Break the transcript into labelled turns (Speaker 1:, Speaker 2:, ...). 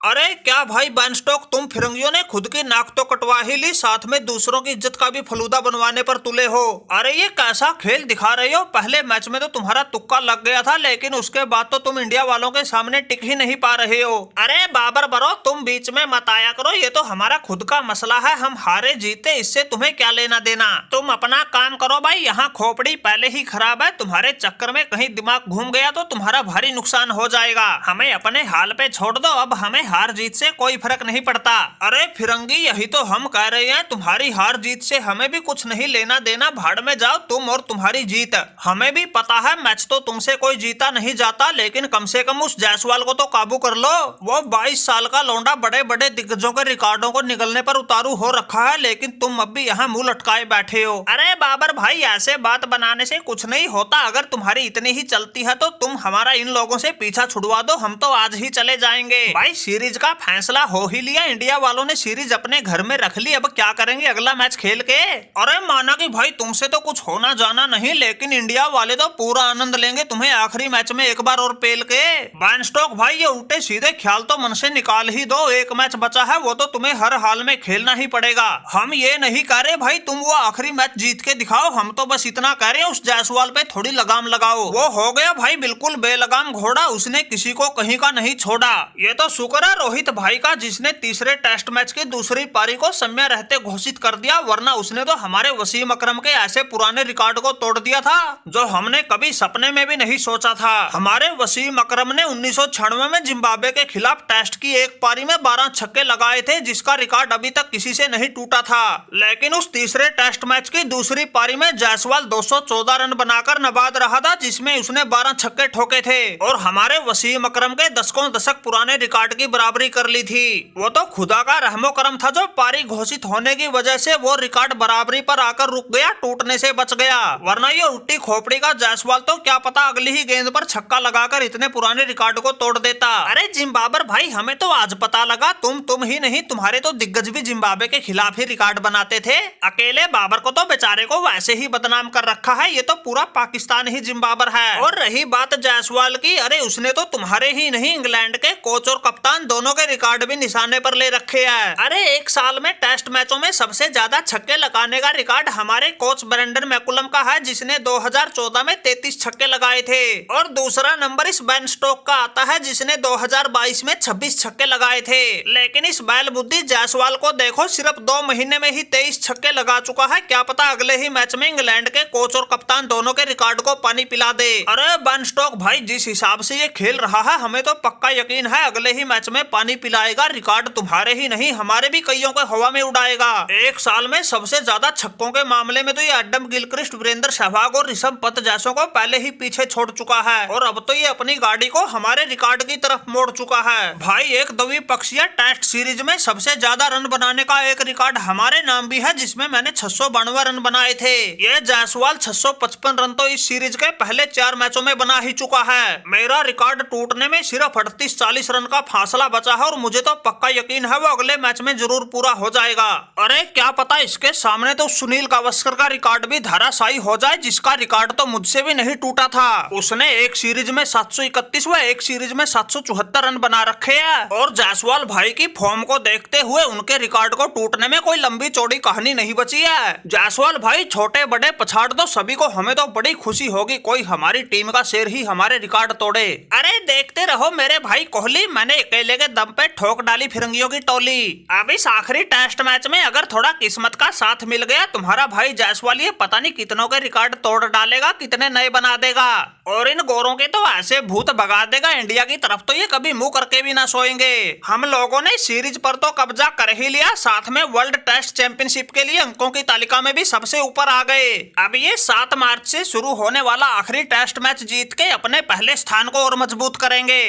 Speaker 1: अरे क्या भाई बैनस्टॉक, तुम फिरंगियों ने खुद की नाक तो कटवा ही ली, साथ में दूसरों की इज्जत का भी फलूदा बनवाने पर तुले हो। अरे ये कैसा खेल दिखा रहे हो? पहले मैच में तो तुम्हारा तुक्का लग गया था, लेकिन उसके बाद तो तुम इंडिया वालों के सामने टिक ही नहीं पा रहे हो। अरे बाबर बरो, तुम बीच में मत आया करो, ये तो हमारा खुद का मसला है। हम हारे जीते इससे तुम्हें क्या लेना देना। तुम अपना काम करो भाई, यहाँ खोपड़ी पहले ही खराब है, तुम्हारे चक्कर में कहीं दिमाग घूम गया तो तुम्हारा भारी नुकसान हो जाएगा। हमें अपने हाल पे छोड़ दो, अब हमें हार जीत से कोई फर्क नहीं पड़ता। अरे फिरंगी, यही तो हम कह रहे हैं, तुम्हारी हार जीत से हमें भी कुछ नहीं लेना देना। भाड़ में जाओ तुम और तुम्हारी जीत। हमें भी पता है मैच तो तुमसे कोई जीता नहीं जाता, लेकिन कम से कम उस जायसवाल को तो काबू कर लो। वो 22 साल का लौंडा बड़े बड़े दिग्गजों के रिकॉर्डों को निगलने पर उतारू हो रखा है, लेकिन तुम अब भी यहाँ मुंह लटकाए बैठे हो। अरे बाबर भाई, ऐसे बात बनाने से कुछ नहीं होता। अगर तुम्हारी इतनी ही चलती है तो तुम हमारा इन लोगों से पीछा छुड़वा दो, हम तो आज ही चले जाएंगे। भाई सीरीज का फैसला हो ही लिया, इंडिया वालों ने सीरीज अपने घर में रख ली, अब क्या करेंगे अगला मैच खेल के? अरे माना कि भाई तुमसे तो कुछ होना जाना नहीं, लेकिन इंडिया वाले तो पूरा आनंद लेंगे तुम्हें आखिरी मैच में एक बार और पेल के। बैनस्टॉक भाई, ये उल्टे सीधे ख्याल तो मन से निकाल ही दो। एक मैच बचा है, वो तो तुम्हें हर हाल में खेलना ही पड़ेगा। हम ये नहीं कह रहे भाई तुम वो आखिरी मैच जीत के दिखाओ, हम तो बस इतना कह रहे हैं उस जायसवाल पे थोड़ी लगाम लगाओ। वो हो गया भाई बिल्कुल बेलगाम घोड़ा, उसने किसी को कहीं का नहीं छोड़ा। ये तो शुक्र है रोहित भाई का, जिसने तीसरे टेस्ट मैच की दूसरी पारी को समय रहते घोषित कर दिया, वरना उसने तो हमारे वसीम अकरम के ऐसे पुराने रिकॉर्ड को तोड़ दिया था जो हमने कभी सपने में भी नहीं सोचा था। हमारे वसीम अकरम ने 1996 में जिम्बाब्वे के खिलाफ टेस्ट की एक पारी में 12 छक्के लगाए थे, जिसका रिकॉर्ड अभी तक किसी से नहीं टूटा था। लेकिन उस तीसरे टेस्ट मैच की दूसरी पारी में जायसवाल 214 रन बनाकर नबाद रहा था, जिसमें उसने 12 छक्के ठोके थे और हमारे वसीम अकरम के दशकों दशक पुराने रिकॉर्ड की बराबरी कर ली थी। वो तो खुदा का रहमो करम था जो पारी घोषित होने की वजह से वो रिकॉर्ड बराबरी पर आकर रुक गया, टूटने से बच गया। वरना ये उल्टी खोपड़ी का जायसवाल तो क्या पता अगली ही गेंद पर छक्का लगाकर इतने पुराने रिकॉर्ड को तोड़ देता। अरे जिम्बाबर भाई, हमें तो आज पता लगा तुम ही नहीं, तुम्हारे तो दिग्गज भी जिम्बाब्वे के खिलाफ ही रिकॉर्ड बनाते थे। अकेले बाबर को तो बेचारे को वैसे ही बदनाम कर रखा है, ये तो पूरा पाकिस्तान ही जिम्बाबर है। और रही बात जायसवाल की, अरे उसने तो तुम्हारे ही नहीं, इंग्लैंड के कोच और कप्तान दोनों के रिकॉर्ड भी निशाने पर ले रखे हैं। अरे एक साल में टेस्ट मैचों में सबसे ज्यादा छक्के लगाने का रिकॉर्ड हमारे कोच ब्रेंडन मैकुलम का है, जिसने 2014 में 33 छक्के लगाए थे। और दूसरा नंबर इस बैनस्टॉक का आता है, जिसने 2022 में 26 छक्के लगाए थे। लेकिन इस बैल बुद्धि जायसवाल को देखो, सिर्फ 2 महीने में ही 23 छक्के लगा चुका है। क्या पता अगले ही मैच में इंग्लैंड के कोच और कप्तान दोनों के रिकॉर्ड को पानी पिला दे। अरे बैनस्टॉक भाई, जिस हिसाब से ये खेल रहा है, हमें तो पक्का यकीन है अगले ही मैच में पानी पिलाएगा। रिकॉर्ड तुम्हारे ही नहीं, हमारे भी कईयों को हवा में उड़ाएगा। एक साल में सबसे ज्यादा छक्कों के मामले में तो ये एडम गिलक्रिस्ट, वीरेंद्र सहवाग और ऋषभ पंत जैसों को पहले ही पीछे छोड़ चुका है, और अब तो ये अपनी गाड़ी को हमारे रिकॉर्ड की तरफ मोड़ चुका है। भाई एक द्विपक्षीय टेस्ट सीरीज में सबसे ज्यादा रन बनाने का एक रिकॉर्ड हमारे नाम भी है, जिसमें मैंने 692 रन बनाए थे। ये जायसवाल 655 रन तो इस सीरीज के पहले 4 मैचों में बना ही चुका है। मेरा रिकॉर्ड टूटने में सिर्फ 38-40 रन का फासला बचा है, और मुझे तो पक्का यकीन है वो अगले मैच में जरूर पूरा हो जाएगा। अरे क्या पता इसके सामने तो सुनील गावस्कर का रिकॉर्ड भी धराशायी हो जाए, जिसका रिकॉर्ड तो मुझसे भी नहीं टूटा था। उसने एक सीरीज में 731 व एक सीरीज में 774 रन बना रखे हैं। और जायसवाल भाई की फॉर्म को देखते हुए उनके रिकॉर्ड को टूटने में कोई लंबी चौड़ी कहानी नहीं बची है। जायसवाल भाई छोटे बड़े पछाड़ दो सभी को, हमें तो बड़ी खुशी होगी कोई हमारी टीम का शेर ही हमारे रिकॉर्ड तोड़े। अरे देखते रहो मेरे भाई कोहली, मैंने अकेले के दम पे ठोक डाली फिरंगियों की टोली। अब इस आखिरी टेस्ट मैच में अगर थोड़ा किस्मत का साथ मिल गया, तुम्हारा भाई जायसवाल ये पता नहीं कितनों के रिकॉर्ड तोड़ डालेगा, कितने नए बना देगा, और इन गोरों के तो ऐसे भूत भगा देगा इंडिया की तरफ तो ये कभी मुंह करके भी ना सोएंगे। हम लोगों ने सीरीज पर तो कब्जा कर ही लिया, साथ में वर्ल्ड टेस्ट चैंपियनशिप के लिए अंकों की तालिका में भी सबसे ऊपर आ गए। अब ये 7 मार्च से शुरू होने वाला आखिरी टेस्ट मैच जीत के अपने पहले स्थान को और मजबूत करेंगे।